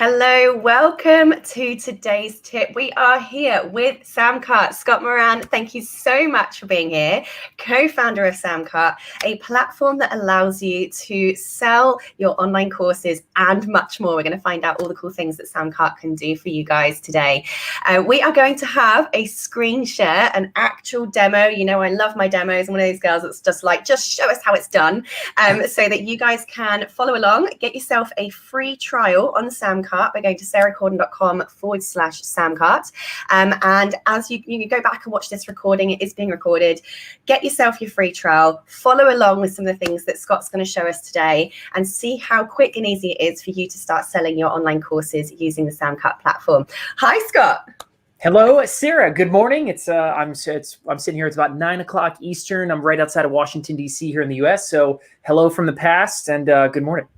Hello, welcome to today's tip. We are here with SamCart. Scott Moran, thank you so much for being here. Co-founder of SamCart, a platform that allows you to sell your online courses and much more. We're going to find out all the cool things that SamCart can do for you guys today. We are going to have a screen share, an actual demo. You know, I love my demos. I'm one of those girls that's just like, just show us how it's done, so that you guys can follow along, get yourself a free trial on SamCart by going to sarahcorden.com/SamCart. And as you go back and watch this recording, it is being recorded, get yourself your free trial, follow along with some of the things that Scott's going to show us today, and see how quick and easy it is for you to start selling your online courses using the SamCart platform. Hi, Scott. Hello, Sarah. Good morning. I'm sitting here. It's about 9 o'clock Eastern. I'm right outside of Washington, D.C. here in the U.S. So hello from the past and good morning.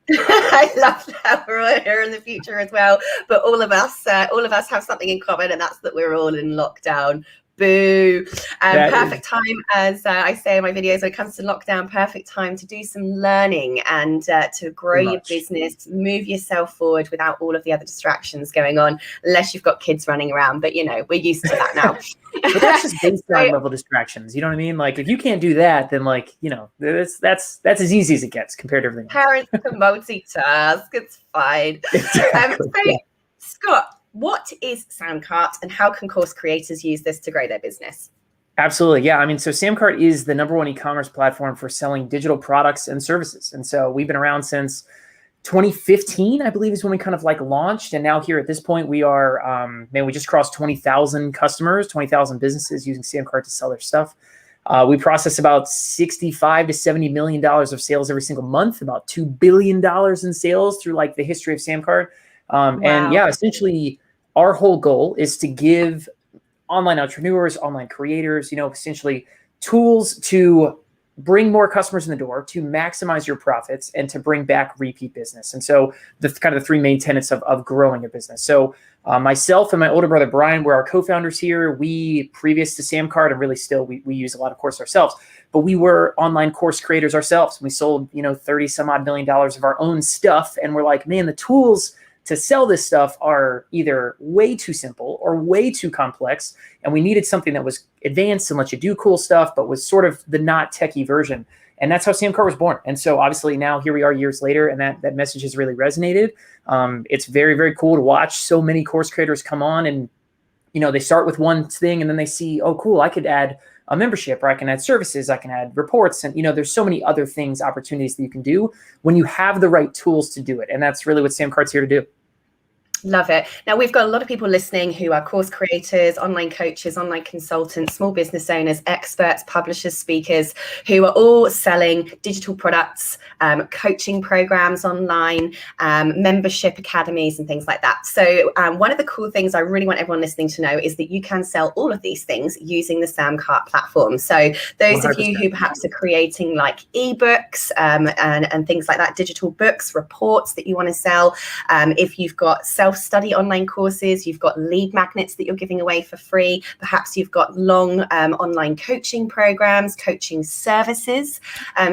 I love that we're all here in the future as well. But all of us have something in common, and that's that we're all in lockdown. Boo. Perfect time, as I say in my videos, when it comes to lockdown, perfect time to do some learning and to grow your business, move yourself forward without all of the other distractions going on, unless you've got kids running around. But, you know, we're used to that now. But that's just baseline level distractions. You know what I mean? Like, if you can't do that, then, like, you know, that's as easy as it gets compared to everything else. Parents can multitask. It's fine. Exactly. Scott, what is SamCart and how can course creators use this to grow their business? Absolutely. Yeah. I mean, so SamCart is the #1 e-commerce platform for selling digital products and services. And so we've been around since 2015, I believe, is when we kind of like launched. And now here at this point, we are, we just crossed 20,000 customers, 20,000 businesses using SamCart to sell their stuff. We process about $65 to $70 million of sales every single month, about $2 billion in sales through like the history of SamCart. Wow. And yeah, essentially our whole goal is to give online entrepreneurs, online creators, you know, essentially tools to bring more customers in the door, to maximize your profits, and to bring back repeat business. And so the kind of the three main tenets of growing a business. So myself and my older brother, Brian, we're our co-founders here. We, previous to SamCart, and really still, we use a lot of course ourselves, but we were online course creators ourselves. We sold, you know, $30 some odd million of our own stuff. And we're like, man, the tools to sell this stuff are either way too simple or way too complex. And we needed something that was advanced and let you do cool stuff, but was sort of the not techie version. And that's how SamCart was born. And so obviously now here we are years later, and that message has really resonated. It's very, very cool to watch so many course creators come on and, you know, they start with one thing and then they see, oh, cool, I could add a membership, or I can add services, I can add reports. And, you know, there's so many other things, opportunities that you can do when you have the right tools to do it. And that's really what SamCart's here to do. Love it. Now, we've got a lot of people listening who are course creators, online coaches, online consultants, small business owners, experts, publishers, speakers, who are all selling digital products, coaching programs online, membership academies, and things like that. So one of the cool things I really want everyone listening to know is that you can sell all of these things using the SamCart platform. So those 100%. Of you who perhaps are creating like ebooks and things like that, digital books, reports that you want to sell, if you've got self-study online courses, you've got lead magnets that you're giving away for free, perhaps you've got long online coaching programs, coaching services,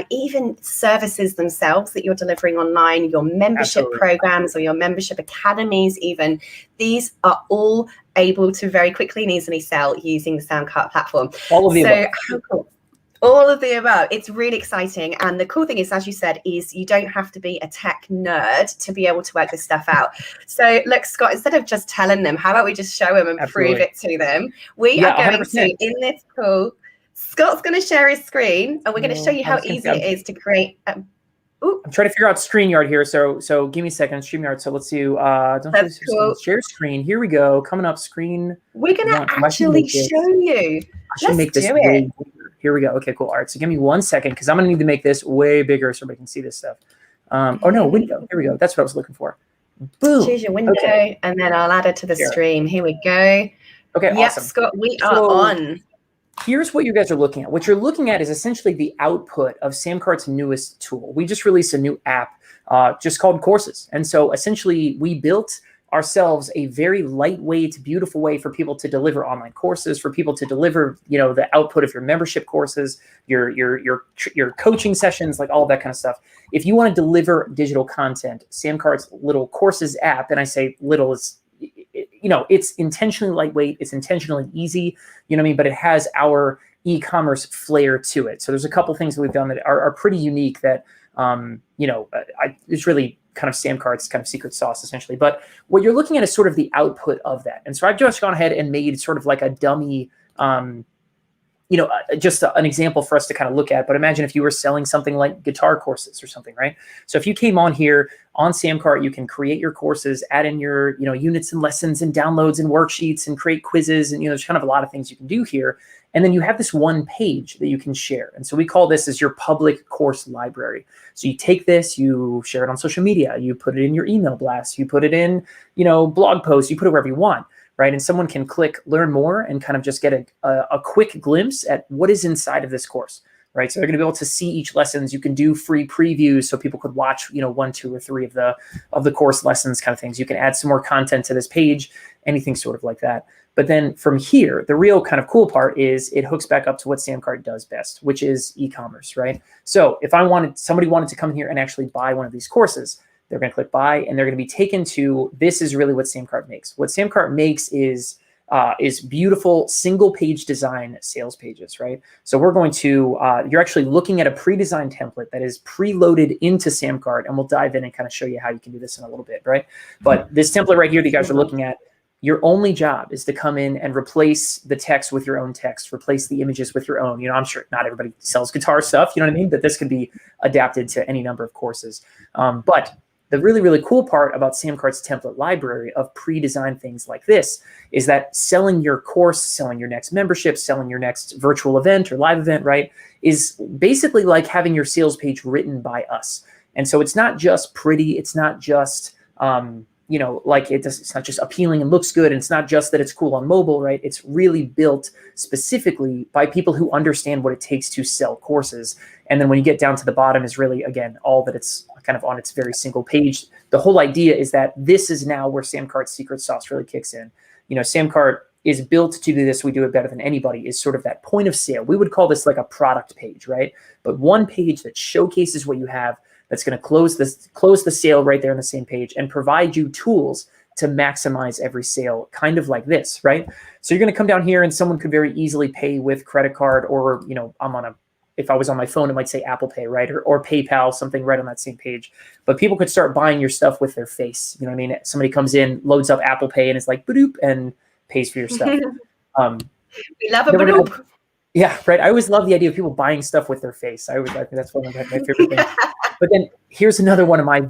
even services themselves that you're delivering online, your membership Absolutely. programs or your membership academies even, these are all able to very quickly and easily sell using the SamCart platform. All of the above. How cool. All of the above. It's really exciting. And the cool thing is, as you said, is you don't have to be a tech nerd to be able to work this stuff out. So look, Scott, instead of just telling them, how about we just show them and Absolutely. prove it to them? We are going 100%. to, in this call, Scott's going to share his screen and we're going to show you how easy it is to create. I'm trying to figure out StreamYard here. So give me a second. StreamYard. So let's do, cool. Share screen. Here we go. Coming up screen. We're going to actually show you. Let's make this way bigger. Here we go. Okay, cool. All right. So give me 1 second because I'm going to need to make this way bigger so we can see this stuff. Oh, no, window. Here we go. That's what I was looking for. Boom. Choose your window, and then I'll add it to the stream. Here we go. Okay, yep, awesome. Scott, we are on. Here's what you guys are looking at. What you're looking at is essentially the output of SamCart's newest tool. We just released a new app just called Courses. And so essentially we built ourselves a very lightweight, beautiful way for people to deliver online courses, for people to deliver, the output of your membership courses, your coaching sessions, like all of that kind of stuff. If you want to deliver digital content, SamCart's little courses app, and I say little is, it's intentionally lightweight, it's intentionally easy, but it has our e-commerce flair to it. So there's a couple things that we've done that are pretty unique that, it's really kind of SamCart's kind of secret sauce, essentially. But what you're looking at is sort of the output of that. And so I've just gone ahead and made sort of like a dummy, just an example for us to kind of look at. But imagine if you were selling something like guitar courses or something, right? So if you came on here on SamCart, you can create your courses, add in your, units and lessons and downloads and worksheets and create quizzes. And, there's kind of a lot of things you can do here. And then you have this one page that you can share. And so we call this as your public course library. So you take this, you share it on social media, you put it in your email blast, you put it in, blog posts, you put it wherever you want, right? And someone can click learn more and kind of just get a quick glimpse at what is inside of this course, right? So they're going to be able to see each lessons. You can do free previews so people could watch, 1, 2, or 3 of the course lessons kind of things. You can add some more content to this page, anything sort of like that. But then from here, the real kind of cool part is it hooks back up to what SamCart does best, which is e-commerce, right? So if somebody wanted to come in here and actually buy one of these courses, they're going to click buy, and they're going to be taken to, this is really what SamCart makes. What SamCart makes is beautiful single page design sales pages, right? So we're going to, you're actually looking at a pre-designed template that is preloaded into SamCart, and we'll dive in and kind of show you how you can do this in a little bit, right? But this template right here that you guys are looking at, your only job is to come in and replace the text with your own text, replace the images with your own. I'm sure not everybody sells guitar stuff, you know what I mean? But this could be adapted to any number of courses. But the really, really cool part about SamCart's template library of pre-designed things like this is that selling your course, selling your next membership, selling your next virtual event or live event, right, is basically like having your sales page written by us. And so it's not just pretty, it's not just, it's not just appealing and looks good, and it's not just that it's cool on mobile, right? It's really built specifically by people who understand what it takes to sell courses. And then when you get down to the bottom is really, again, all that it's kind of on its very single page. The whole idea is that this is now where SamCart's secret sauce really kicks in. SamCart is built to do this. We do it better than anybody, is sort of that point of sale. We would call this like a product page, right? But one page that showcases what you have, that's going to close the sale right there on the same page and provide you tools to maximize every sale, kind of like this, right? So you're going to come down here and someone could very easily pay with credit card, or, if I was on my phone, it might say Apple Pay, right? Or PayPal, something right on that same page. But people could start buying your stuff with their face. You know what I mean? Somebody comes in, loads up Apple Pay, and it's like, boop, and pays for your stuff. We love a boop. Yeah, right. I always love the idea of people buying stuff with their face. I think that's one of my favorite things. But then here's another one of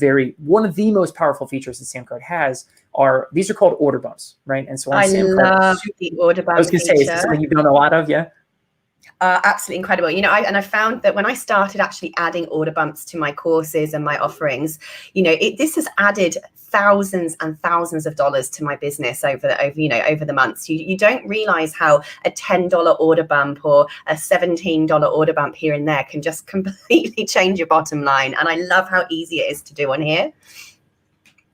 the most powerful features that SamCart has these are called order bumps, right? And so on SamCart, love the order bump. I was going to say, is this something you've done a lot of? Yeah. Absolutely incredible. I found that when I started actually adding order bumps to my courses and my offerings, this has added thousands and thousands of dollars to my business over the months. You don't realize how a $10 order bump or a $17 order bump here and there can just completely change your bottom line. And I love how easy it is to do on here.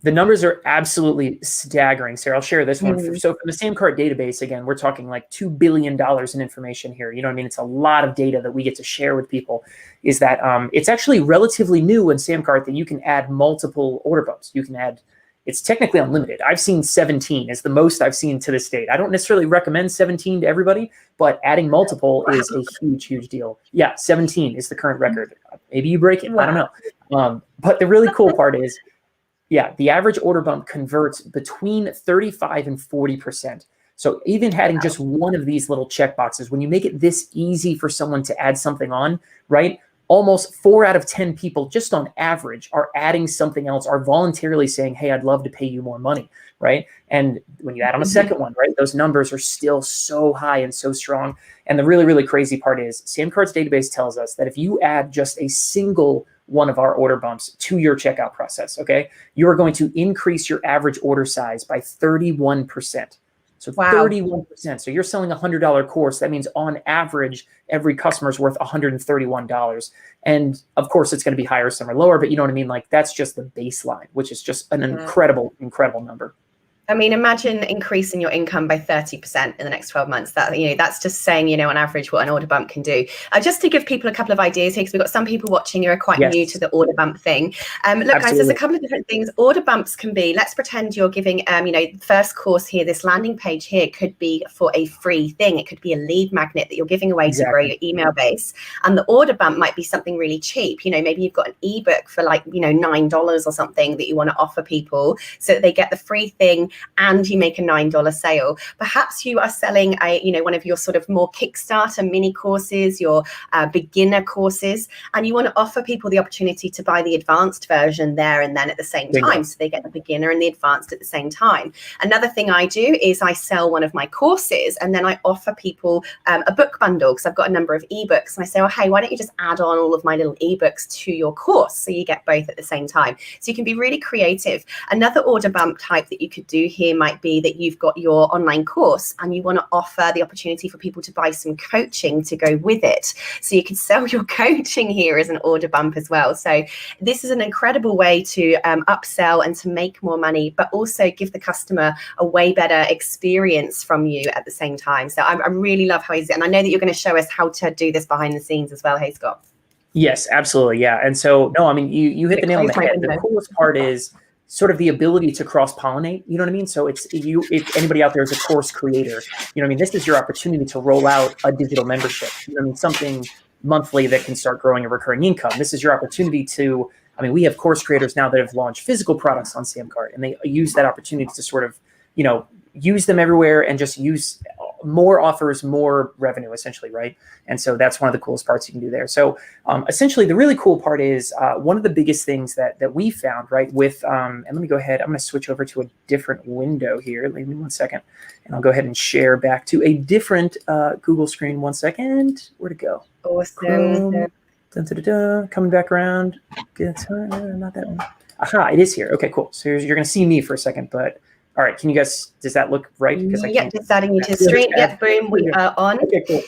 The numbers are absolutely staggering, Sarah. I'll share this one. So from the SamCart database, again, we're talking like $2 billion in information here. You know what I mean? It's a lot of data that we get to share with people. Is that it's actually relatively new in SamCart that you can add multiple order bumps. It's technically unlimited. I've seen 17 is the most I've seen to this date. I don't necessarily recommend 17 to everybody, but adding multiple is a huge, huge deal. Yeah, 17 is the current record. Maybe you break it. I don't know. But the really cool part is, yeah, the average order bump converts between 35 and 40%. So even adding just one of these little check boxes, when you make it this easy for someone to add something on, right? Almost 4 out of 10 people, just on average, are adding something else, are voluntarily saying, hey, I'd love to pay you more money, right? And when you add on a second one, right, those numbers are still so high and so strong. And the really, really crazy part is SamCart's database tells us that if you add just a single one of our order bumps to your checkout process, okay, you are going to increase your average order size by 31%. So wow. 31%. So you're selling a $100 course. That means on average, every customer is worth $131. And of course, it's going to be higher, some are lower, but you know what I mean? Like that's just the baseline, which is just an incredible, incredible number. I mean, imagine increasing your income by 30% in the next 12 months. That, that's just saying, on average what an order bump can do. Just to give people a couple of ideas here, because we've got some people watching who are quite new to the order bump thing. Look, guys, there's a couple of different things. Order bumps can be, let's pretend you're giving, first course here, this landing page here could be for a free thing. It could be a lead magnet that you're giving away to grow your email base. And the order bump might be something really cheap. Maybe you've got an ebook for like, $9 or something that you want to offer people so that they get the free thing and you make a $9 sale. Perhaps you are selling one of your sort of more Kickstarter mini courses, your beginner courses, and you want to offer people the opportunity to buy the advanced version there and then at the same time. So they get the beginner and the advanced at the same time. Another thing I do is I sell one of my courses and then I offer people a book bundle, because I've got a number of ebooks, and I say, oh, hey, why don't you just add on all of my little ebooks to your course so you get both at the same time. So you can be really creative. Another order bump type that you could do here might be that you've got your online course and you want to offer the opportunity for people to buy some coaching to go with it. So you could sell your coaching here as an order bump as well. So this is an incredible way to upsell and to make more money, but also give the customer a way better experience from you at the same time. So I really love how he's, and I know that you're going to show us how to do this behind the scenes as well. Hey, Scott. Yes, absolutely. Yeah. And so, no, I mean, you hit the nail on the head. The coolest part is sort of the ability to cross-pollinate, you know what I mean? So if anybody out there is a course creator, you know what I mean? This is your opportunity to roll out a digital membership, you know what I mean? Something monthly that can start growing a recurring income. This is your opportunity to, we have course creators now that have launched physical products on SamCart, and they use that opportunity to sort of, use them everywhere and just use more offers, more revenue, essentially, right? And so that's one of the coolest parts you can do there. So essentially, the really cool part is one of the biggest things that we found, right, with, and let me go ahead, I'm going to switch over to a different window here. Leave me 1 second, and I'll go ahead and share back to a different Google screen. 1 second. Where'd it go? Awesome. Coming back around. Not that one. Aha, it is here. Okay, cool. So you're going to see me for a second, but all right, can you guys, does that look right? Because just adding you to the stream. Yep, boom, we are on. Okay, cool.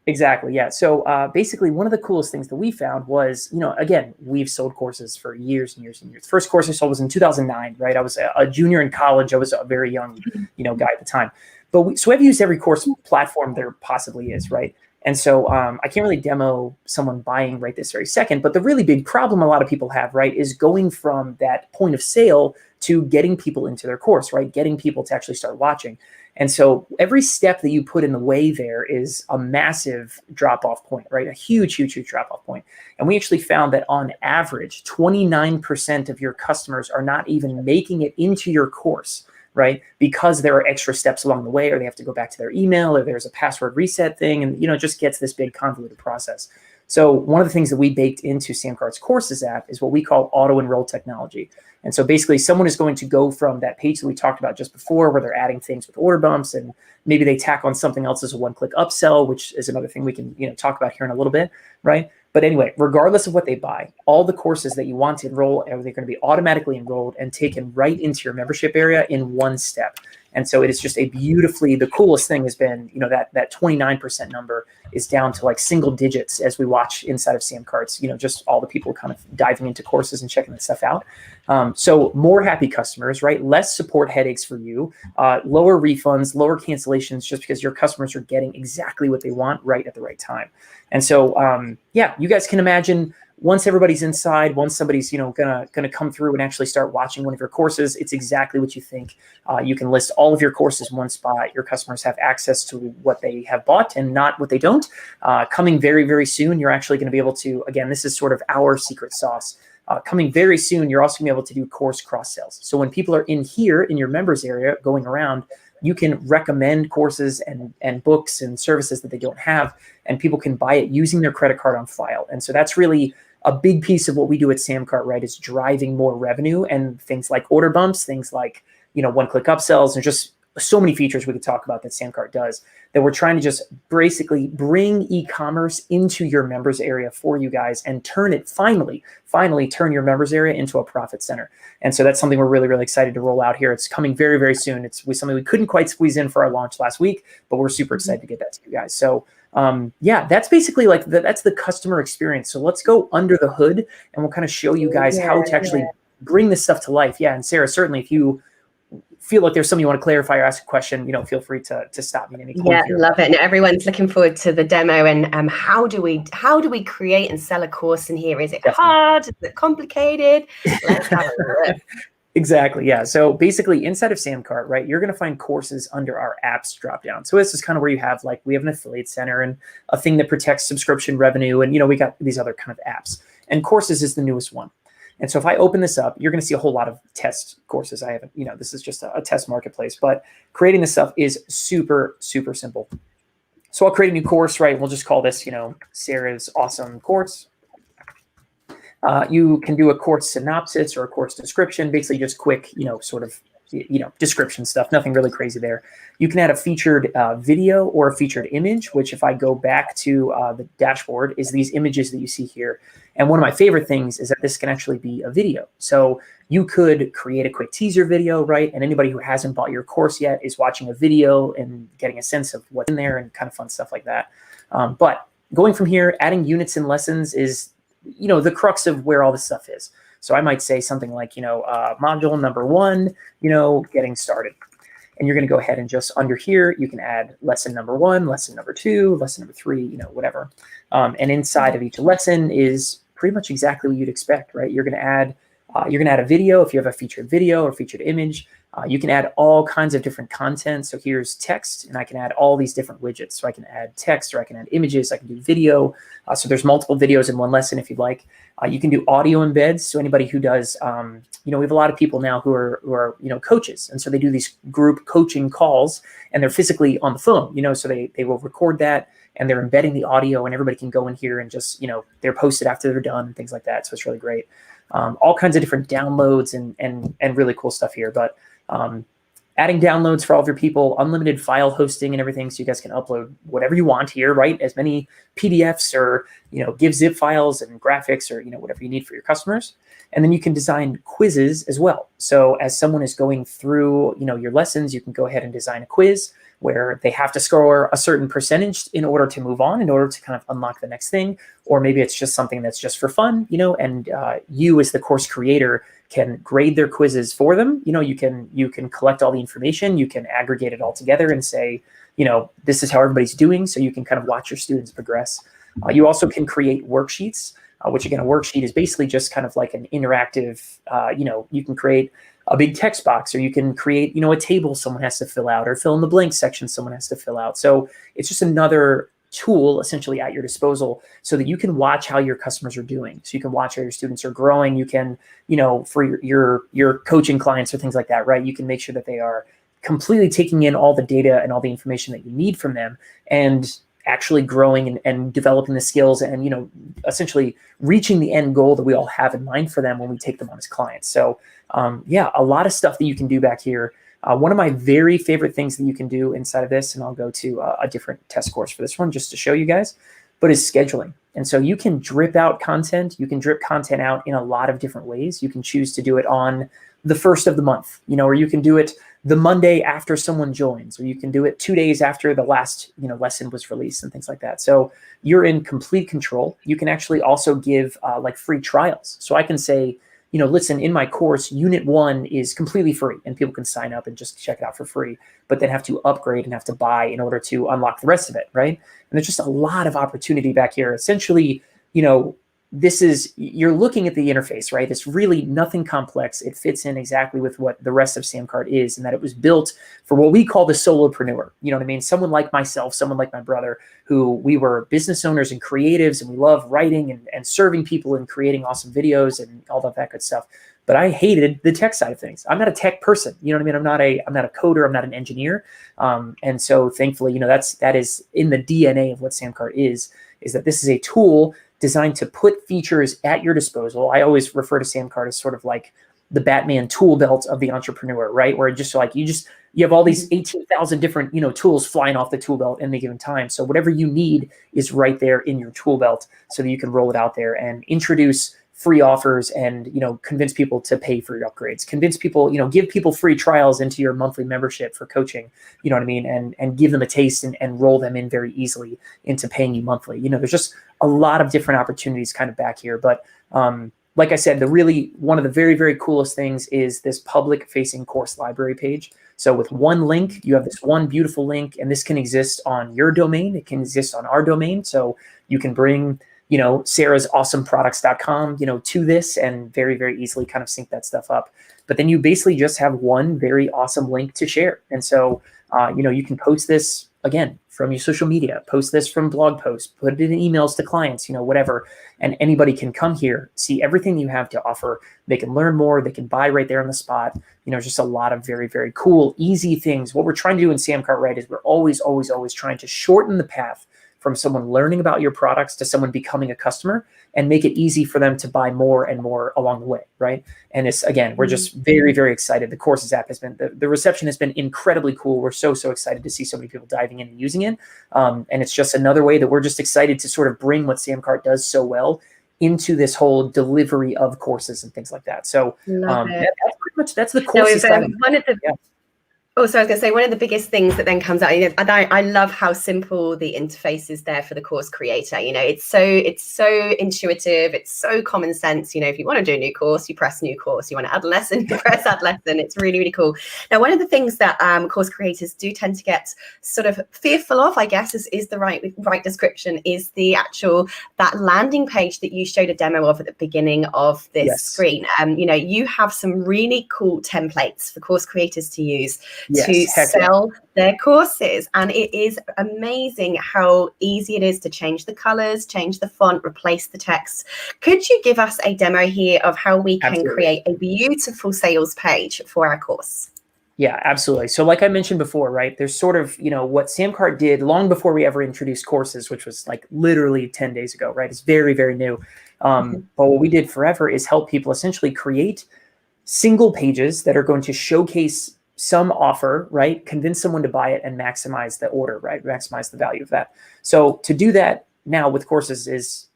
Exactly, yeah. So basically, one of the coolest things that we found was, again, we've sold courses for years and years and years. First course I sold was in 2009, right? I was a junior in college. I was a very young, guy at the time. But so I've used every course platform there possibly is, right? And so I can't really demo someone buying right this very second, but the really big problem a lot of people have, right, is going from that point of sale to getting people into their course, right? Getting people to actually start watching. And so every step that you put in the way there is a massive drop-off point, right? A huge, huge, huge drop-off point. And we actually found that on average, 29% of your customers are not even making it into your course, right? Because there are extra steps along the way, or they have to go back to their email, or there's a password reset thing, and it just gets this big convoluted process. So one of the things that we baked into SamCart's courses app is what we call auto-enroll technology. And so basically someone is going to go from that page that we talked about just before, where they're adding things with order bumps, and maybe they tack on something else as a one-click upsell, which is another thing we can talk about here in a little bit, right? But anyway, regardless of what they buy, all the courses that you want to enroll, they're going to be automatically enrolled and taken right into your membership area in one step. And so it is just the coolest thing has been, that 29% number is down to like single digits as we watch inside of SamCart's, just all the people kind of diving into courses and checking that stuff out. So more happy customers, right? Less support headaches for you, lower refunds, lower cancellations, just because your customers are getting exactly what they want right at the right time. And so, you guys can imagine, once everybody's inside, once somebody's gonna come through and actually start watching one of your courses, it's exactly what you think. You can list all of your courses in one spot. Your customers have access to what they have bought and not what they don't. Coming very, very soon, you're actually going to be able to, again, this is sort of our secret sauce. Coming very soon, you're also going to be able to do course cross sales. So when people are in here in your members area going around, you can recommend courses and books and services that they don't have, and people can buy it using their credit card on file. And so that's really a big piece of what we do at SamCart, right, is driving more revenue, and things like order bumps, things like, one-click upsells, and just so many features we could talk about that SamCart does, that we're trying to just basically bring e-commerce into your members area for you guys and turn it, finally turn your members area into a profit center. And so that's something we're really, really excited to roll out here. It's coming very, very soon. It's something we couldn't quite squeeze in for our launch last week, but we're super excited to get that to you guys. So that's basically like that's the customer experience. So let's go under the hood and we'll kind of show you guys how to actually bring this stuff to life. Yeah. And Sarah, certainly if you feel like there's something you want to clarify or ask a question, feel free to stop me at any point. Yeah, here. love it. And everyone's looking forward to the demo. And how do we create and sell a course in here? Is it hard? Is it complicated? Let's have a look. Exactly. Yeah. So basically inside of SamCart, right, you're going to find courses under our apps drop down. So this is kind of where you have we have an affiliate center and a thing that protects subscription revenue. And, we got these other kind of apps, and courses is the newest one. And so if I open this up, you're going to see a whole lot of test courses. I haven't, this is just a test marketplace, but creating this stuff is super, super simple. So I'll create a new course, right? We'll just call this, Sarah's Awesome Course. You can do a course synopsis or a course description, basically just quick, sort of, description stuff, nothing really crazy there. You can add a featured video or a featured image, which if I go back to the dashboard is these images that you see here. And one of my favorite things is that this can actually be a video. So you could create a quick teaser video, right? And anybody who hasn't bought your course yet is watching a video and getting a sense of what's in there and kind of fun stuff like that. But going from here, adding units and lessons is the crux of where all this stuff is. So I might say something like, module number 1, getting started. And you're going to go ahead and just under here, you can add lesson number 1, lesson number 2, lesson number 3, whatever. And inside of each lesson is pretty much exactly what you'd expect, right? You're going to add a video if you have a featured video or featured image. You can add all kinds of different content. So here's text, and I can add all these different widgets. So I can add text, or I can add images, I can do video. So there's multiple videos in one lesson if you'd like. You can do audio embeds. So anybody who does, we have a lot of people now who are coaches. And so they do these group coaching calls, and they're physically on the phone, so they will record that, and they're embedding the audio, and everybody can go in here and just, they're posted after they're done and things like that. So it's really great. All kinds of different downloads and really cool stuff here. But adding downloads for all of your people, unlimited file hosting and everything, so you guys can upload whatever you want here, right? As many PDFs or, give zip files and graphics or, whatever you need for your customers. And then you can design quizzes as well. So as someone is going through, your lessons, you can go ahead and design a quiz where they have to score a certain percentage in order to move on, in order to kind of unlock the next thing. Or maybe it's just something that's just for fun, and you as the course creator can grade their quizzes for them. You can collect all the information, you can aggregate it all together and say, this is how everybody's doing. So you can kind of watch your students progress. You also can create worksheets, which again, a worksheet is basically just kind of like an interactive, you can create a big text box, or you can create, a table someone has to fill out, or fill in the blank section someone has to fill out. So it's just another tool essentially at your disposal so that you can watch how your customers are doing. So you can watch how your students are growing. You can, for your coaching clients or things like that, right? You can make sure that they are completely taking in all the data and all the information that you need from them, and actually growing and developing the skills and, essentially reaching the end goal that we all have in mind for them when we take them on as clients. So yeah, a lot of stuff that you can do back here. One of my very favorite things that you can do inside of this, and I'll go to a different test course for this one just to show you guys, but is scheduling. And so you can drip out content. You can drip content out in a lot of different ways. You can choose to do it on the first of the month, or you can do it the Monday after someone joins, or you can do it 2 days after the last, lesson was released and things like that. So you're in complete control. You can actually also give free trials. So I can say, listen, in my course, unit 1 is completely free, and people can sign up and just check it out for free, but then have to upgrade and have to buy in order to unlock the rest of it, right? And there's just a lot of opportunity back here. Essentially, you're looking at the interface, right? It's really nothing complex. It fits in exactly with what the rest of SamCart is, and that it was built for what we call the solopreneur. You know what I mean? Someone like myself, someone like my brother, who we were business owners and creatives, and we love writing and serving people and creating awesome videos and all of that good stuff. But I hated the tech side of things. I'm not a tech person. You know what I mean? I'm not a coder. I'm not an engineer. And so thankfully, that is in the DNA of what SamCart is that this is a tool designed to put features at your disposal. I always refer to SamCart as sort of like the Batman tool belt of the entrepreneur, right? Where just like you have all these 18,000 different, tools flying off the tool belt in any given time. So whatever you need is right there in your tool belt, so that you can roll it out there and introduce free offers and, convince people to pay for your upgrades, convince people, give people free trials into your monthly membership for coaching, you know what I mean? And give them a taste and roll them in very easily into paying you monthly. There's just a lot of different opportunities kind of back here, but like I said, one of the very, very coolest things is this public facing course library page. So with one link, you have this one beautiful link, and this can exist on your domain. It can exist on our domain. So you can bring, Sarah's awesomeproducts.com, to this and very, very easily kind of sync that stuff up. But then you basically just have one very awesome link to share. And so, you can post this again from your social media, post this from blog posts, put it in emails to clients, whatever. And anybody can come here, see everything you have to offer. They can learn more. They can buy right there on the spot. Just a lot of very, very cool, easy things. What we're trying to do in SamCart, right, is we're always, always, always trying to shorten the path from someone learning about your products to someone becoming a customer, and make it easy for them to buy more and more along the way, right? And it's, again, we're just very, very excited. The Courses app has been, the reception has been incredibly cool. We're so, so excited to see so many people diving in and using it. And it's just another way that we're just excited to sort of bring what SamCart does so well into this whole delivery of courses and things like that. So that's pretty much, that's the courses side. Also, I was going to say, one of the biggest things that then comes out, I love how simple the interface is there for the course creator. It's so intuitive. It's so common sense. If you want to do a new course, you press new course. You want to add a lesson, you press add lesson. It's really, really cool. Now, one of the things that course creators do tend to get sort of fearful of, I guess, is the right description, is that landing page that you showed a demo of at the beginning of this screen. You have some really cool templates for course creators to use to sell their courses. And it is amazing how easy it is to change the colors, change the font, replace the text. Could you give us a demo here of how we can create a beautiful sales page for our course? Yeah, absolutely. So like I mentioned before, right, there's sort of, what SamCart did long before we ever introduced courses, which was like literally 10 days ago, right? It's very, very new. But what we did forever is help people essentially create single pages that are going to showcase some offer, right? Convince someone to buy it and maximize the order, right? Maximize the value of that. So to do that now with courses is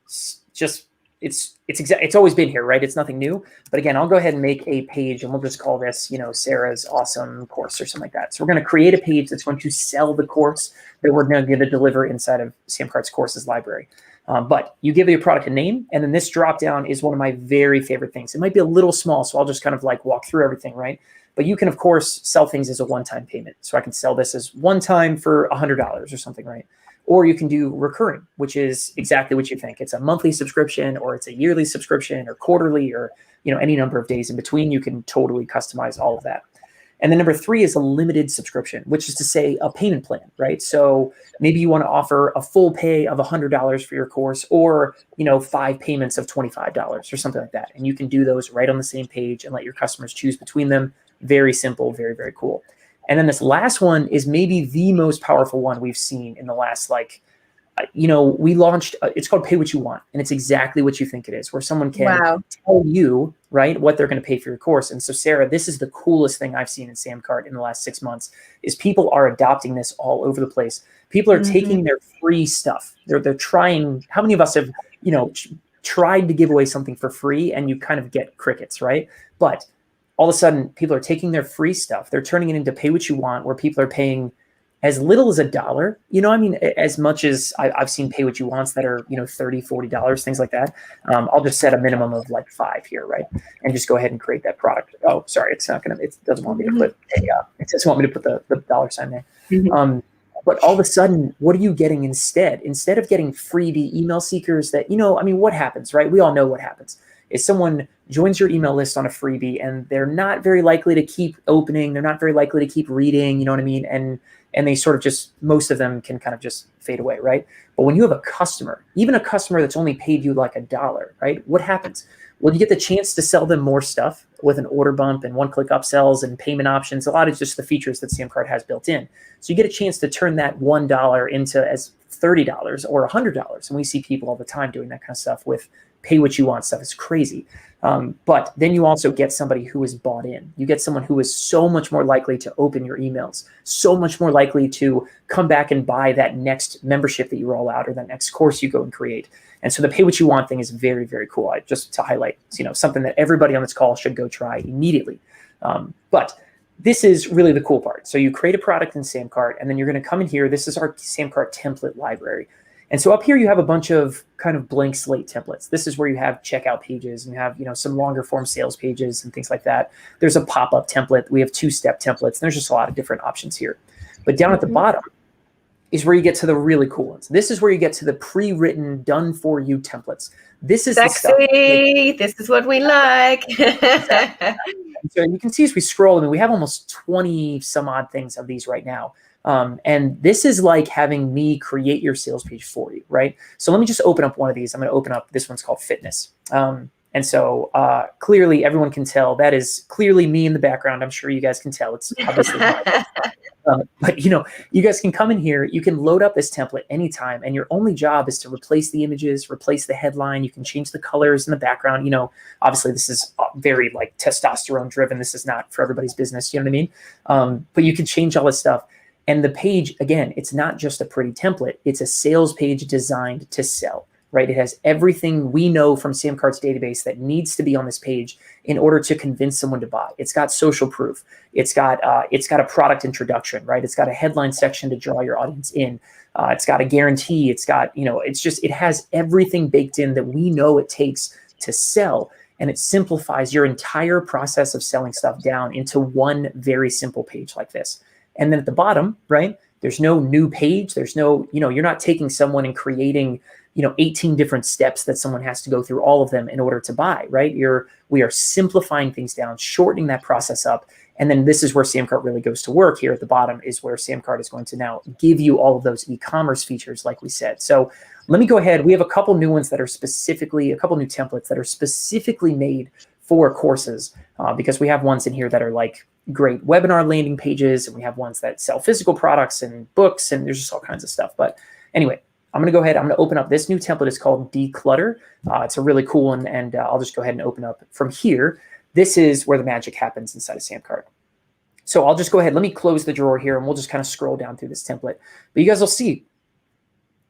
just, it's always been here, right? It's nothing new. But again, I'll go ahead and make a page and we'll just call this, Sarah's awesome course or something like that. So we're going to create a page that's going to sell the course that we're going to deliver inside of SamCart's courses library. But you give your product a name, and then this drop down is one of my very favorite things. It might be a little small, so I'll just kind of like walk through everything, right? But you can, of course, sell things as a one-time payment. So I can sell this as one time for $100 or something, right? Or you can do recurring, which is exactly what you think. It's a monthly subscription, or it's a yearly subscription, or quarterly, or any number of days in between. You can totally customize all of that. And then number 3 is a limited subscription, which is to say a payment plan, right? So maybe you want to offer a full pay of $100 for your course, or 5 payments of $25 or something like that. And you can do those right on the same page and let your customers choose between them. Very simple, very, very cool. And then this last one is maybe the most powerful one we've seen in the last, we launched, it's called Pay What You Want. And it's exactly what you think it is, where someone can tell you, right, what they're going to pay for your course. And so, Sarah, this is the coolest thing I've seen in SamCart in the last 6 months, is people are adopting this all over the place. People are taking their free stuff. They're trying. How many of us have, tried to give away something for free and you kind of get crickets, right? But all of a sudden, people are taking their free stuff. They're turning it into Pay What You Want, where people are paying as little as $1, as much as I've seen Pay What You Wants that are, $30, $40, things like that. I'll just set a minimum of like 5 here, right? And just go ahead and create that product. Oh, sorry, it doesn't want me to put it doesn't want me to put the dollar sign there. But all of a sudden, what are you getting instead? Instead of getting freebie email seekers that, what happens, right? We all know what happens. Is someone joins your email list on a freebie and they're not very likely to keep opening. They're not very likely to keep reading, you know what I mean? And they sort of just, most of them can kind of just fade away, right? But when you have a customer, even a customer that's only paid you like $1, right? What happens? Well, you get the chance to sell them more stuff with an order bump and one-click upsells and payment options. A lot of just the features that SamCart has built in. So you get a chance to turn that $1 into as $30 or $100. And we see people all the time doing that kind of stuff with Pay What You Want stuff. It's crazy. But then you also get somebody who is bought in. You get someone who is so much more likely to open your emails, so much more likely to come back and buy that next membership that you roll out or that next course you go and create. And so the Pay What You Want thing is very, very cool. Just to highlight, something that everybody on this call should go try immediately. But this is really the cool part. So you create a product in SamCart, and then you're going to come in here. This is our SamCart template library. And so up here, you have a bunch of kind of blank slate templates. This is where you have checkout pages and you have, some longer form sales pages and things like that. There's a pop-up template. We have 2-step templates. And there's just a lot of different options here. But down at the bottom is where you get to the really cool ones. This is where you get to the pre-written, done for you templates. This is sexy. The stuff. This is what we like. Exactly. So you can see as we scroll, I mean, we have almost 20 some odd things of these right now. And this is like having me create your sales page for you, right? So let me just open up one of these. I'm going to open up, this one's called fitness. And so clearly everyone can tell that is clearly me in the background. I'm sure you guys can tell it's obviously mine. But you guys can come in here, you can load up this template anytime, and your only job is to replace the images, replace the headline. You can change the colors in the background. Obviously this is very like testosterone driven. This is not for everybody's business. You know what I mean? But you can change all this stuff. And the page, again, it's not just a pretty template. It's a sales page designed to sell, right? It has everything we know from SamCart's database that needs to be on this page in order to convince someone to buy. It's got social proof. It's got a product introduction, right? It's got a headline section to draw your audience in. It's got a guarantee. It's got, it has everything baked in that we know it takes to sell. And it simplifies your entire process of selling stuff down into one very simple page like this. And then at the bottom, right, there's no new page. There's no, you're not taking someone and creating, 18 different steps that someone has to go through all of them in order to buy, right? We are simplifying things down, shortening that process up. And then this is where SamCart really goes to work. Here at the bottom is where SamCart is going to now give you all of those e-commerce features, like we said. So let me go ahead. We have a couple new ones that are specifically, a couple new templates that are specifically made for courses, because we have ones in here that are like great webinar landing pages, and we have ones that sell physical products and books, and there's just all kinds of stuff. But anyway, I'm going to go ahead. I'm going to open up this new template. It's called Declutter. It's a really cool one, and I'll just go ahead and open up from here. This is where the magic happens inside of SamCart. So I'll just go ahead. Let me close the drawer here, and we'll just kind of scroll down through this template. But you guys will see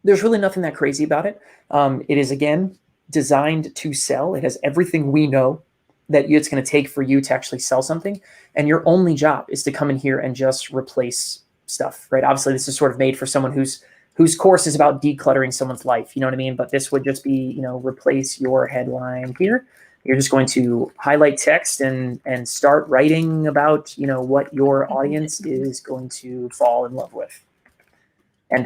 there's really nothing that crazy about it. It is, again, designed to sell. It has everything we know that it's going to take for you to actually sell something. And your only job is to come in here and just replace stuff, right? Obviously, this is sort of made for someone whose course is about decluttering someone's life. You know what I mean? But this would just be, replace your headline here. You're just going to highlight text and start writing about, what your audience is going to fall in love with. And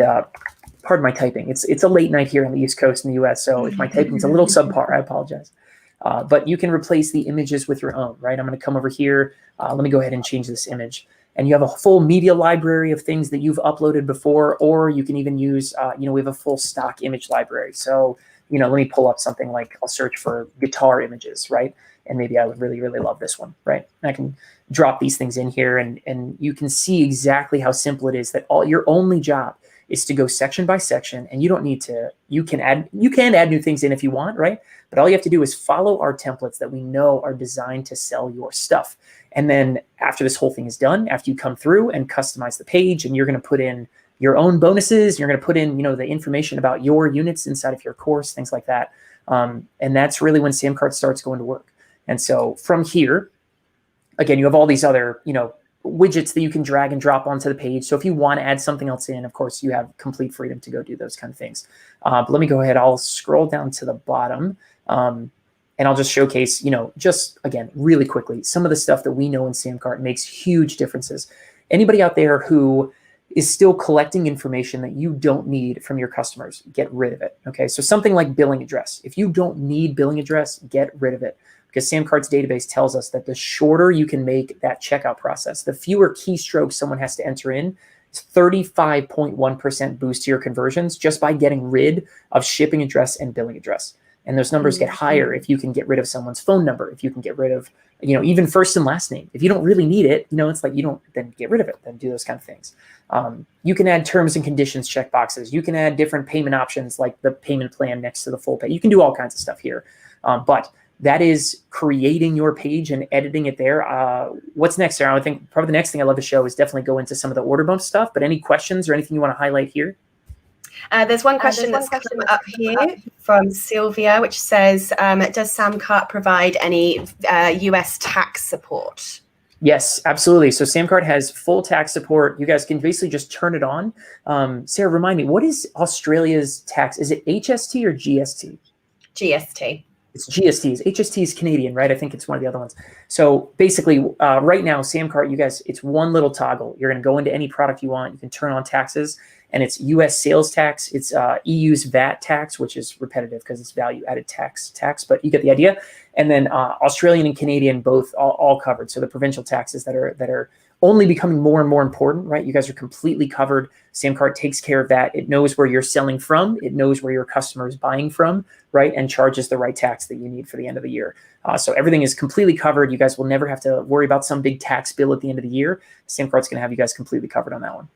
pardon my typing. It's a late night here on the East Coast in the US. So if my typing's a little subpar, I apologize. But you can replace the images with your own, right? I'm going to come over here. Let me go ahead and change this image. And you have a full media library of things that you've uploaded before, or you can even use, we have a full stock image library. So, let me pull up something like, I'll search for guitar images, right? And maybe I would really, really love this one, right? And I can drop these things in here, and you can see exactly how simple it is that your only job is to go section by section, and you don't need to, you can add new things in if you want, right? But all you have to do is follow our templates that we know are designed to sell your stuff. And then after this whole thing is done, after you come through and customize the page, and you're going to put in your own bonuses, you're going to put in, the information about your units inside of your course, things like that. And that's really when SamCart starts going to work. And so from here, again, you have all these other, widgets that you can drag and drop onto the page. So if you want to add something else in, of course, you have complete freedom to go do those kind of things. But let me go ahead. I'll scroll down to the bottom, and I'll just showcase, just again, really quickly, some of the stuff that we know in SamCart makes huge differences. Anybody out there who is still collecting information that you don't need from your customers, get rid of it. Okay, so something like billing address. If you don't need billing address, get rid of it. Because SamCart's database tells us that the shorter you can make that checkout process, the fewer keystrokes someone has to enter in, it's 35.1% boost to your conversions just by getting rid of shipping address and billing address. And those numbers get higher if you can get rid of someone's phone number, if you can get rid of, even first and last name. If you don't really need it, it's like you don't, then get rid of it, then do those kind of things. You can add terms and conditions checkboxes. You can add different payment options like the payment plan next to the full pay. You can do all kinds of stuff here. But that is creating your page and editing it there. What's next, Sarah? I think probably the next thing I'd love to show is definitely go into some of the order bump stuff, but any questions or anything you want to highlight here? There's one question that's come up here from Sylvia, which says, does SamCart provide any US tax support? Yes, absolutely. So SamCart has full tax support. You guys can basically just turn it on. Sarah, remind me, what is Australia's tax? Is it HST or GST? GST. It's GSTs. HST is Canadian, right? I think it's one of the other ones. So basically, right now, SamCart, you guys, it's one little toggle. You're going to go into any product you want. You can turn on taxes, and it's U.S. sales tax. It's EU's VAT tax, which is repetitive because it's value-added tax, but you get the idea. And then Australian and Canadian both all covered. So the provincial taxes that are only becoming more and more important, right? You guys are completely covered. SamCart takes care of that. It knows where you're selling from. It knows where your customer is buying from, right? And charges the right tax that you need for the end of the year. So everything is completely covered. You guys will never have to worry about some big tax bill at the end of the year. SamCart's going to have you guys completely covered on that one.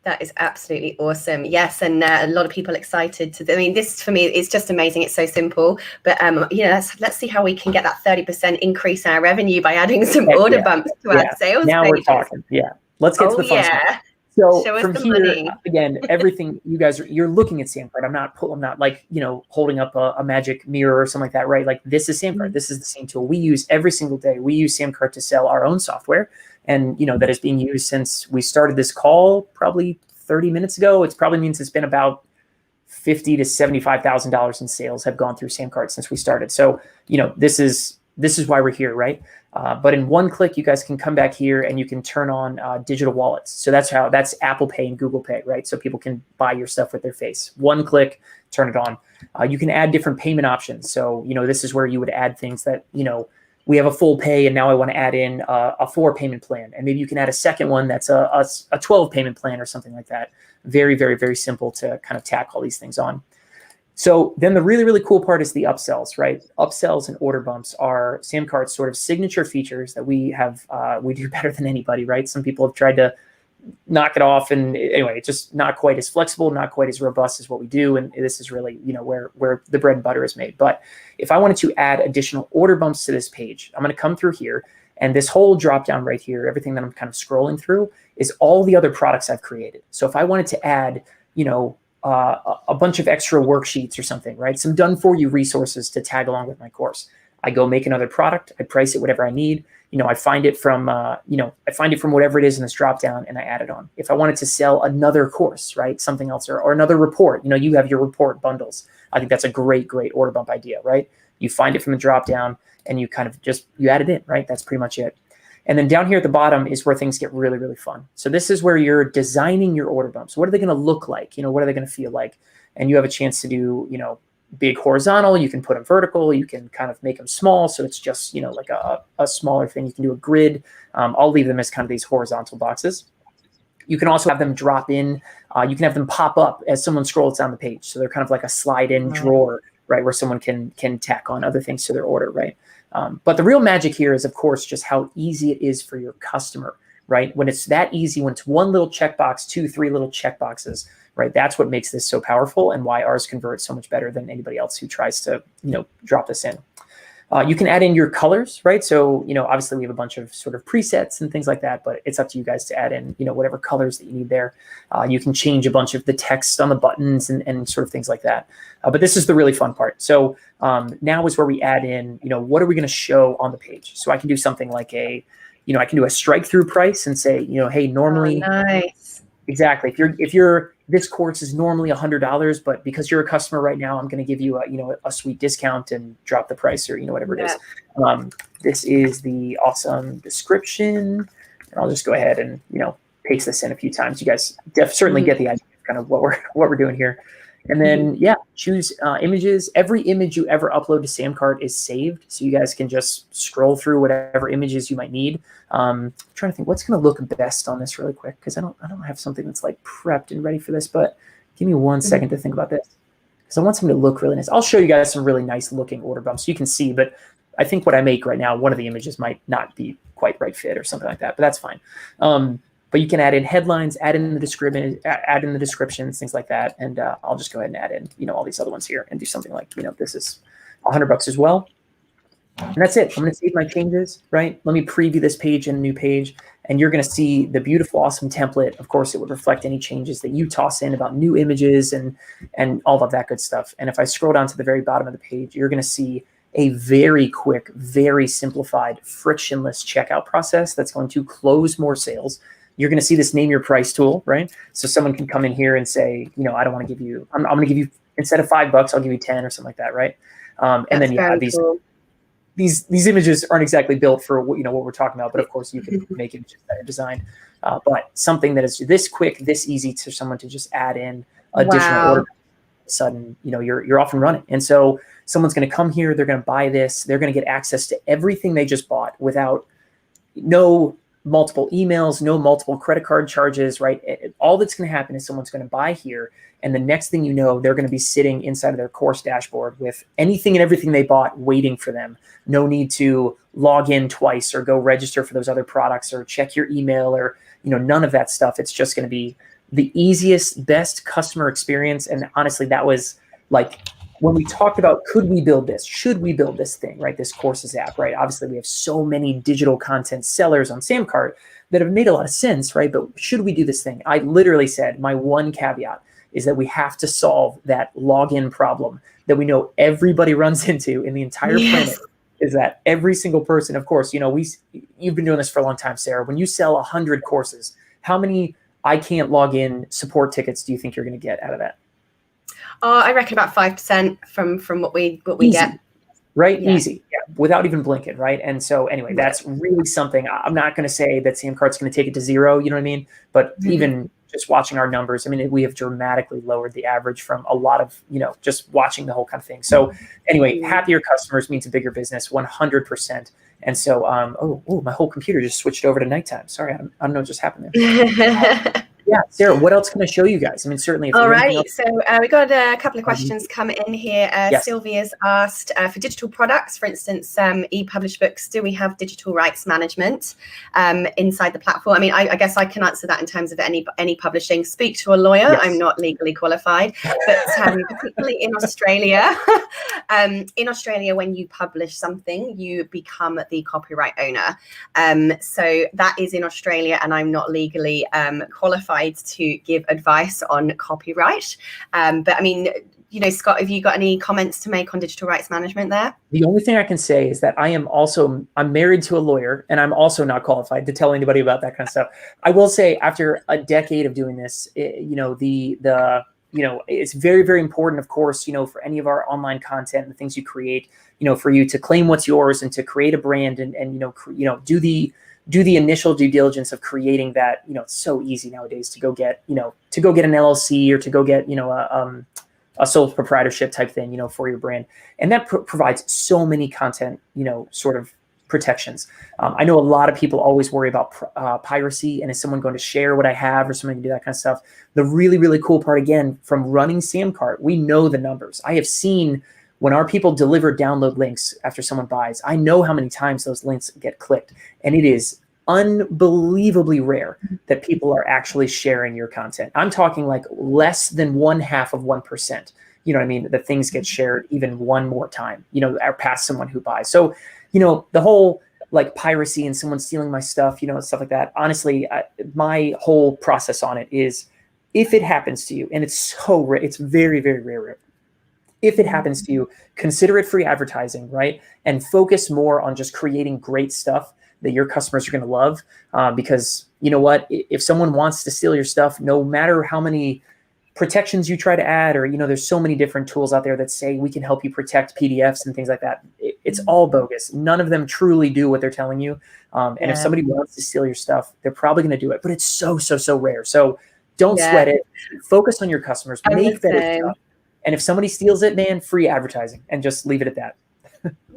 That is absolutely awesome. Yes, and a lot of people excited to. I mean, this for me is just amazing. It's so simple, but let's see how we can get that 30% increase in our revenue by adding some order bumps to our sales. Now pages. We're talking. Yeah, let's get to the fun stuff. So from here, again, everything you guys you're looking at SamCart. I'm not like holding up a magic mirror or something like that, right? Like this is SamCart. Mm-hmm. This is the same tool we use every single day. We use SamCart to sell our own software. And, that is being used since we started this call probably 30 minutes ago. It probably means it's been about $50,000 to $75,000 in sales have gone through SamCart since we started. So, this is why we're here, right? But in one click, you guys can come back here and you can turn on digital wallets. So that's Apple Pay and Google Pay, right? So people can buy your stuff with their face. One click, turn it on. You can add different payment options. So, this is where you would add things that, we have a full pay and now I want to add in a 4 payment plan. And maybe you can add a second one that's a 12 payment plan or something like that. Very, very, very simple to kind of tack all these things on. So then the really, really cool part is the upsells, right? Upsells and order bumps are SamCart's sort of signature features that we do better than anybody, right? Some people have tried to knock it off, and anyway, it's just not quite as flexible, not quite as robust as what we do, and this is really where the bread and butter is made. But if I wanted to add additional order bumps to this page, I'm going to come through here, and this whole drop down right here, everything that I'm kind of scrolling through is all the other products I've created. So if I wanted to add a bunch of extra worksheets or something, right, some done for you resources to tag along with my course, I go make another product, I price it whatever I need. I find it from whatever it is in this drop down and I add it on. If I wanted to sell another course, right, something else or another report, you have your report bundles. I think that's a great order bump idea, right? You find it from the drop down and you kind of you add it in, right? That's pretty much it. And then down here at the bottom is where things get really, really fun. So this is where you're designing your order bumps. What are they going to look like? What are they going to feel like? And you have a chance to do, big horizontal, you can put them vertical, you can kind of make them small. So it's just, like a smaller thing. You can do a grid. I'll leave them as kind of these horizontal boxes. You can also have them drop in. You can have them pop up as someone scrolls down the page. So they're kind of like a slide in drawer, right? Where someone can tack on other things to their order, right? But the real magic here is, of course, just how easy it is for your customer, right? When it's that easy, when it's one little checkbox, 2, 3 little checkboxes, right? That's what makes this so powerful and why ours converts so much better than anybody else who tries to, drop this in. You can add in your colors, right? So, obviously we have a bunch of sort of presets and things like that, but it's up to you guys to add in, whatever colors that you need there. You can change a bunch of the text on the buttons and sort of things like that. But this is the really fun part. So now is where we add in, what are we going to show on the page? So I can do something like I can do a strike through price and say, hey, normally, nice. Exactly. If you're this course is normally $100, but because you're a customer right now, I'm going to give you a sweet discount and drop the price or whatever it is. This is the awesome description, and I'll just go ahead and paste this in a few times. You guys certainly get the idea of kind of what we're doing here. And then, choose images. Every image you ever upload to SamCart is saved. So you guys can just scroll through whatever images you might need. I'm trying to think what's going to look best on this really quick, because I don't have something that's like prepped and ready for this, but give me 1 second to think about this, because I want something to look really nice. I'll show you guys some really nice looking order bumps so you can see, but I think what I make right now, one of the images might not be quite right fit or something like that, but that's fine. But you can add in headlines, add in the descriptions, things like that. And I'll just go ahead and add in, all these other ones here and do something like, this is $100 as well. And that's it. I'm going to save my changes, right? Let me preview this page in a new page, and you're going to see the beautiful, awesome template. Of course, it would reflect any changes that you toss in about new images and all of that good stuff. And if I scroll down to the very bottom of the page, you're going to see a very quick, very simplified, frictionless checkout process that's going to close more sales. You're going to see this name your price tool, right? So someone can come in here and say, I don't want to give you, I'm going to give you, instead of $5, I'll give you 10 or something like that, right? And then these images aren't exactly built for what we're talking about, but of course you can make images that are designed. But something that is this quick, this easy to someone to just add in additional order, sudden, you're off and running. And so someone's going to come here, they're going to buy this, they're going to get access to everything they just bought without no multiple emails, no multiple credit card charges, right? All that's going to happen is someone's going to buy here, and the next thing you know, they're going to be sitting inside of their course dashboard with anything and everything they bought waiting for them. No need to log in twice or go register for those other products or check your email or, none of that stuff. It's just going to be the easiest, best customer experience. And honestly, that was like when we talked about, could we build this? Should we build this thing, right? This courses app, right? Obviously, we have so many digital content sellers on SamCart that have made a lot of sense, right? But should we do this thing? I literally said my one caveat is that we have to solve that login problem that we know everybody runs into in the entire planet. Is that every single person, of course, you've been doing this for a long time, Sarah. When you sell 100 courses, how many I can't log in support tickets do you think you're going to get out of that? I reckon about 5% from what we get. Right? Yeah. Easy. Yeah. Without even blinking, right? And so anyway, that's really something. I'm not going to say that SamCart's going to take it to zero, you know what I mean? But even just watching our numbers, I mean, we have dramatically lowered the average from a lot of, just watching the whole kind of thing. So anyway, happier customers means a bigger business, 100%. And so, my whole computer just switched over to nighttime. Sorry, I don't know what just happened there. Yeah, Sarah, what else can I show you guys? I mean, certainly. If all right, so we got a couple of questions come in here. Yes. Sylvia's asked for digital products, for instance, e-published books. Do we have digital rights management inside the platform? I mean, I guess I can answer that in terms of any publishing. Speak to a lawyer. Yes. I'm not legally qualified, but particularly in Australia, when you publish something, you become the copyright owner. So that is in Australia, and I'm not legally qualified to give advice on copyright. But I mean, Scott, have you got any comments to make on digital rights management there? The only thing I can say is that I'm married to a lawyer, and I'm also not qualified to tell anybody about that kind of stuff. I will say, after a decade of doing this, it's very, very important, of course, for any of our online content and the things you create, for you to claim what's yours and to create a brand and do the initial due diligence of creating that. It's so easy nowadays to go get an LLC or to go get, a sole proprietorship type thing, for your brand. And that provides so many content, sort of protections. I know a lot of people always worry about piracy and is someone going to share what I have or something to do that kind of stuff. The really, really cool part, again, from running SamCart, we know the numbers. I have seen when our people deliver download links after someone buys, I know how many times those links get clicked. And it is unbelievably rare that people are actually sharing your content. I'm talking like less than 1/2%. You know what I mean? That things get shared even one more time, or past someone who buys. So, the whole like piracy and someone stealing my stuff, stuff like that. Honestly, my whole process on it is, if it happens to you, and it's so rare, it's very, very rare. If it happens to you, consider it free advertising, right? And focus more on just creating great stuff that your customers are going to love. Because you know what? If someone wants to steal your stuff, no matter how many protections you try to add, or, there's so many different tools out there that say we can help you protect PDFs and things like that. It's all bogus. None of them truly do what they're telling you. And if somebody wants to steal your stuff, they're probably going to do it. But it's so, so, so rare. So don't sweat it. Focus on your customers. Make better stuff. And if somebody steals it, man, free advertising, and just leave it at that.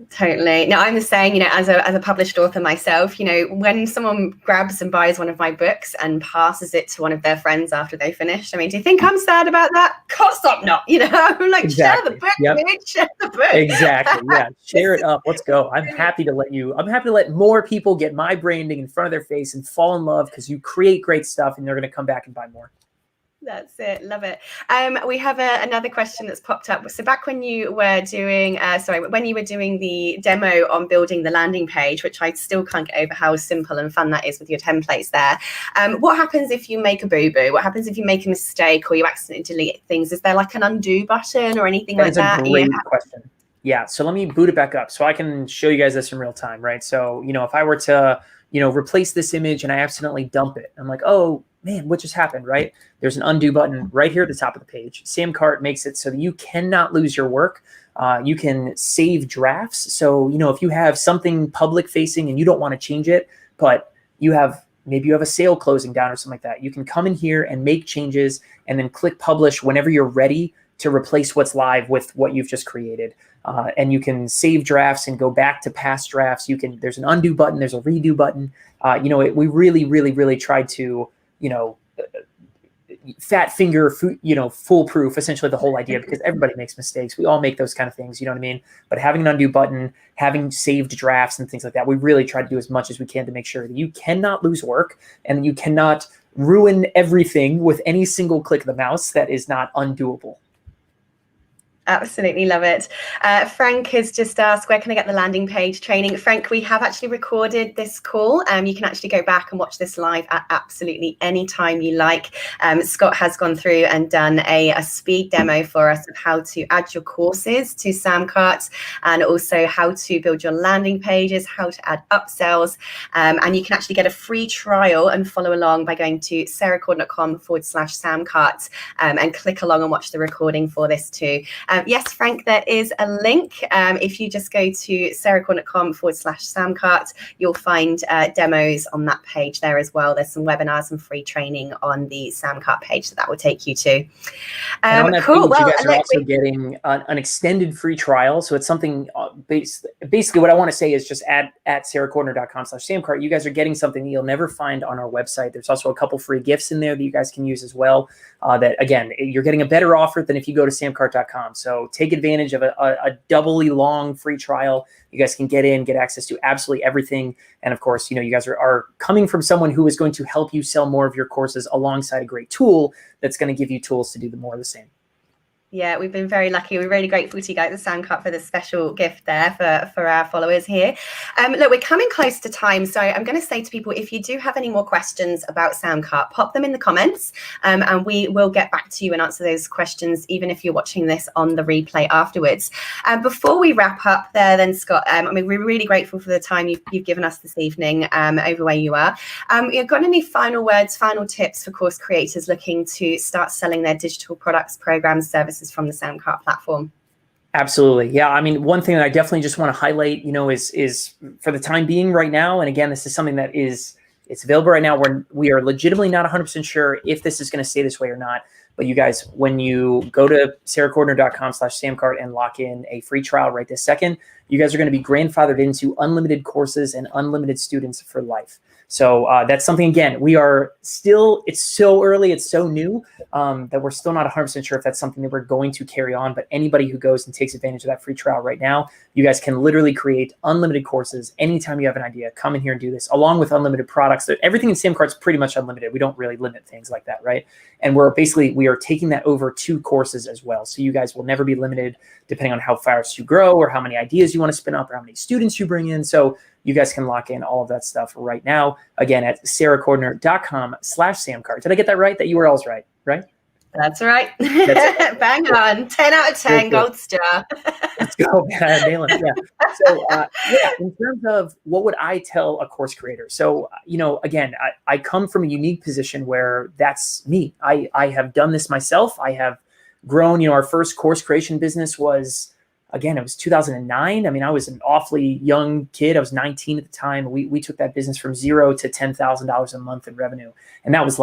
Totally. Now, I'm saying, as a published author myself, when someone grabs and buys one of my books and passes it to one of their friends after they finish, I mean, do you think I'm sad about that? Of course I'm not. I'm like, exactly. Share the book, dude, share the book. Exactly. Yeah. Share it up. Let's go. I'm happy to let more people get my branding in front of their face and fall in love, because you create great stuff and they're going to come back and buy more. That's it. Love it. We have another question that's popped up. So back when you were doing, the demo on building the landing page, which I still can't get over how simple and fun that is with your templates there. What happens if you make a boo-boo? What happens if you make a mistake or you accidentally delete things? Is there like an undo button or anything like that? That's a great question. Yeah. So let me boot it back up so I can show you guys this in real time, right? So, if I were to, replace this image and I accidentally dump it, I'm like, oh man, what just happened, right? There's an undo button right here at the top of the page. SamCart makes it so that you cannot lose your work. You can save drafts. So, if you have something public facing and you don't want to change it, but maybe you have a sale closing down or something like that, you can come in here and make changes and then click publish whenever you're ready to replace what's live with what you've just created. And you can save drafts and go back to past drafts. There's an undo button, there's a redo button. We really, really, really tried to, fat finger, foolproof, essentially the whole idea, because everybody makes mistakes. We all make those kind of things, you know what I mean? But having an undo button, having saved drafts and things like that, we really try to do as much as we can to make sure that you cannot lose work and you cannot ruin everything with any single click of the mouse that is not undoable. Absolutely love it. Frank has just asked, where can I get the landing page training? Frank, we have actually recorded this call. You can actually go back and watch this live at absolutely any time you like. Scott has gone through and done a speed demo for us of how to add your courses to SamCart, and also how to build your landing pages, how to add upsells. And you can actually get a free trial and follow along by going to sarahcordner.com/SamCart and click along and watch the recording for this too. Yes, Frank, there is a link. If you just go to sarahcordner.com/SamCart, you'll find demos on that page there as well. There's some webinars and free training on the SamCart page that will take you to. And on that page, you guys are also getting an extended free trial. So it's something, basically what I want to say is just at sarahcordner.com/SamCart, you guys are getting something that you'll never find on our website. There's also a couple free gifts in there that you guys can use as well. That, again, you're getting a better offer than if you go to samcart.com. So take advantage of a doubly long free trial. You guys can get access to absolutely everything. And of course, you guys are coming from someone who is going to help you sell more of your courses alongside a great tool that's going to give you tools to do more of the same. Yeah, we've been very lucky. We're really grateful to you guys at SamCart for this special gift there for our followers here. Look, we're coming close to time, so I'm going to say to people, if you do have any more questions about SamCart, pop them in the comments, and we will get back to you and answer those questions, even if you're watching this on the replay afterwards. Before we wrap up there then, Scott, we're really grateful for the time you've given us this evening over where you are. You've got any final words, final tips for course creators looking to start selling their digital products, programs, services from the SamCart platform? Absolutely. Yeah. One thing that I definitely just want to highlight, is for the time being right now. And again, this is something that it's available right now where we are legitimately not 100% sure if this is going to stay this way or not. But you guys, when you go to sarahcordner.com/SamCart and lock in a free trial right this second, you guys are going to be grandfathered into unlimited courses and unlimited students for life. So that's something, again, it's so early, it's so new that we're still not 100% sure if that's something that we're going to carry on. But anybody who goes and takes advantage of that free trial right now, you guys can literally create unlimited courses anytime you have an idea. Come in here and do this, along with unlimited products. Everything in SamCart is pretty much unlimited. We don't really limit things like that, right? And we are taking that over to courses as well. So you guys will never be limited depending on how fast you grow or how many ideas you want to spin up or how many students you bring in. So you guys can lock in all of that stuff right now. Again, at sarahcordner.com/SamCart. Did I get that right? That URL is right? That's right. Bang on. 10 out of 10, gold star. Let's go. Nail it. Yeah. So, in terms of what would I tell a course creator? So, again, I come from a unique position where that's me. I have done this myself. I have grown. Our first course creation business was, again, it was 2009. I was an awfully young kid. I was 19 at the time. We took that business from $0 to $10,000 a month in revenue. And that was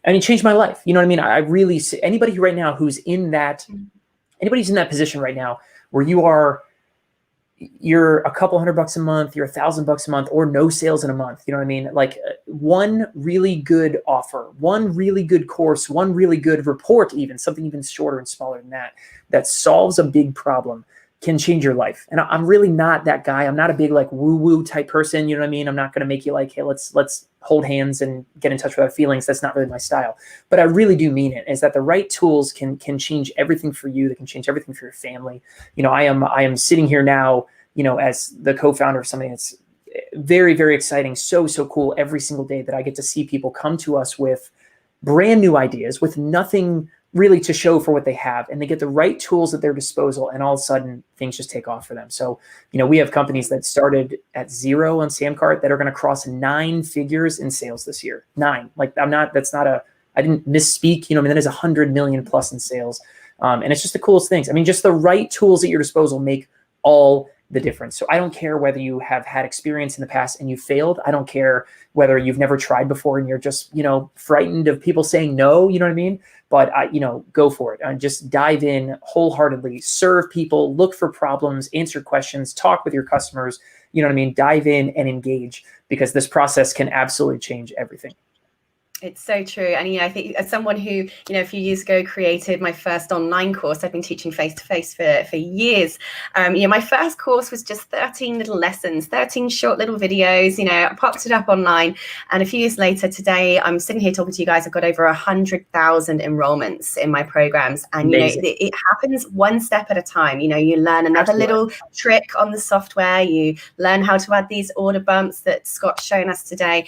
it changed my life. You know what I mean? I really see anybody right now who's anybody's in that position right now where you're a couple $100 a month, you're $1,000 a month, or no sales in a month. You know what I mean? One really good offer, one really good course, one really good report, something even shorter and smaller than that solves a big problem can change your life. And I'm really not that guy. I'm not a big woo-woo type person. You know what I mean? I'm not going to make you hey, let's hold hands and get in touch with our feelings. That's not really my style. But I really do mean it, is that the right tools can change everything for you. They can change everything for your family. I am sitting here now, as the co-founder of something that's very, very exciting. So cool every single day that I get to see people come to us with brand new ideas with nothing really to show for what they have, and they get the right tools at their disposal, and all of a sudden things just take off for them. So, we have companies that started at 0 on SamCart that are going to cross 9 figures in sales this year. 9. Like, I didn't misspeak, that is 100 million plus in sales. And it's just the coolest things. Just the right tools at your disposal make all the difference. So I don't care whether you have had experience in the past and you failed. I don't care whether you've never tried before and you're just, frightened of people saying no, you know what I mean? But go for it and just dive in wholeheartedly, serve people, look for problems, answer questions, talk with your customers, dive in and engage, because this process can absolutely change everything. It's so true. And, I think as someone who, a few years ago created my first online course, I've been teaching face-to-face for years. My first course was just 13 little lessons, 13 short little videos, I popped it up online. And a few years later today, I'm sitting here talking to you guys. I've got over 100,000 enrollments in my programs. And, it happens one step at a time. You learn another little trick on the software. You learn how to add these order bumps that Scott's shown us today.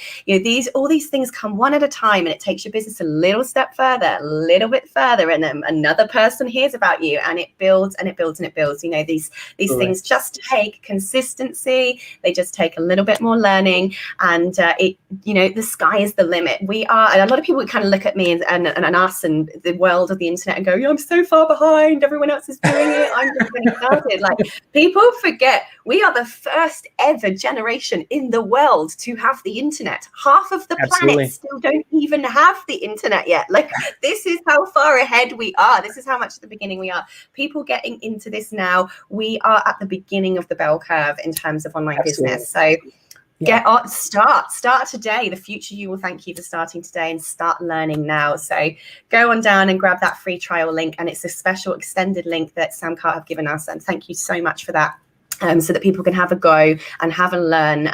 All these things come one at a time, and it takes your business a little step further, a little bit further, and then another person hears about you, and it builds and it builds and it builds. These things just take consistency. They just take a little bit more learning, and the sky is the limit. And a lot of people kind of look at me and us and the world of the internet and go, I'm so far behind. Everyone else is doing it. I'm just getting started. Like, people forget we are the first ever generation in the world to have the internet. Half of the planet still don't even have the internet yet. Like, this is how far ahead we are. This is how much at the beginning we are. People getting into this now, we are at the beginning of the bell curve in terms of online business. So start today. The future you will thank you for starting today, and start learning now. So go on down and grab that free trial link, and it's a special extended link that SamCart have given us, and thank you so much for that. So that people can have a go and have a learn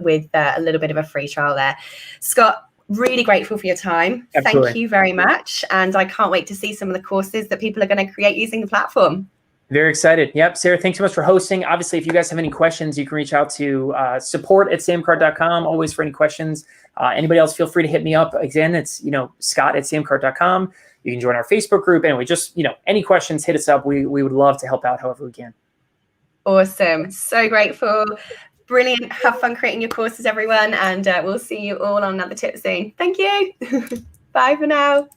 with a little bit of a free trial there. Scott, really grateful for your time. Absolutely. Thank you very much. And I can't wait to see some of the courses that people are going to create using the platform. Very excited. Yep. Sarah, thanks so much for hosting. Obviously, if you guys have any questions, you can reach out to support@samcart.com, always for any questions. Anybody else, feel free to hit me up. Again, it's, Scott@samcart.com. You can join our Facebook group. Anyway, just, any questions, hit us up. We would love to help out however we can. Awesome. So grateful. Brilliant. Have fun creating your courses, everyone. And we'll see you all on another tip soon. Thank you. Bye for now.